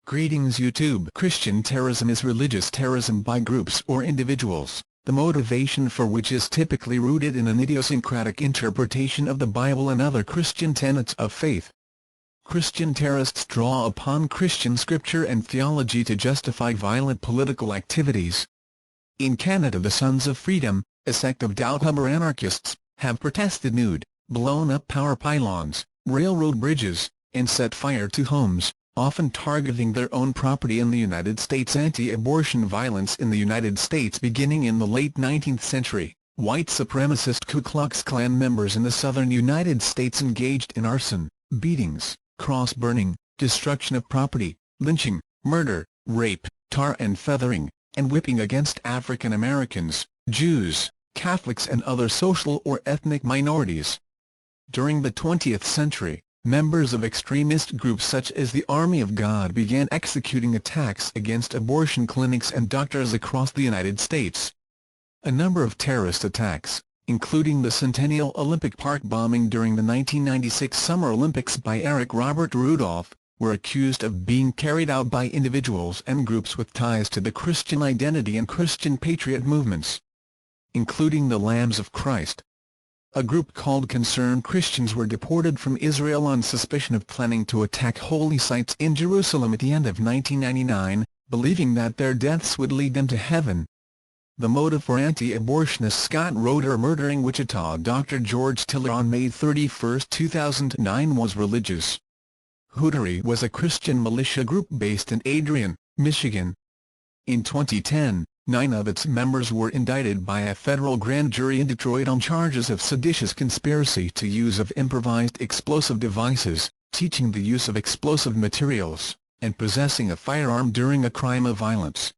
Greetings YouTube. Christian terrorism is religious terrorism by groups or individuals, the motivation for which is typically rooted in an idiosyncratic interpretation of the Bible and other Christian tenets of faith. Christian terrorists draw upon Christian scripture and theology to justify violent political activities. In Canada, the Sons of Freedom, a sect of Doubt-Hubber anarchists, have protested nude, blown up power pylons, railroad bridges, and set fire to homes, often targeting their own property in the United States. Anti-abortion violence in the United States. Beginning in the late 19th century, white supremacist Ku Klux Klan members in the southern United States engaged in arson, beatings, cross-burning, destruction of property, lynching, murder, rape, tar and feathering, and whipping against African Americans, Jews, Catholics and other social or ethnic minorities. During the 20th century, members of extremist groups such as the Army of God began executing attacks against abortion clinics and doctors across the United States. A number of terrorist attacks, including the Centennial Olympic Park bombing during the 1996 Summer Olympics by Eric Robert Rudolph, were accused of being carried out by individuals and groups with ties to the Christian identity and Christian patriot movements, including the Lambs of Christ. A group called Concerned Christians were deported from Israel on suspicion of planning to attack holy sites in Jerusalem at the end of 1999, believing that their deaths would lead them to heaven. The motive for anti-abortionist Scott Roeder murdering Wichita Dr. George Tiller on May 31, 2009 was religious. Hootery was a Christian militia group based in Adrian, Michigan. In 2010, 9 of its members were indicted by a federal grand jury in Detroit on charges of seditious conspiracy to use of improvised explosive devices, teaching the use of explosive materials, and possessing a firearm during a crime of violence.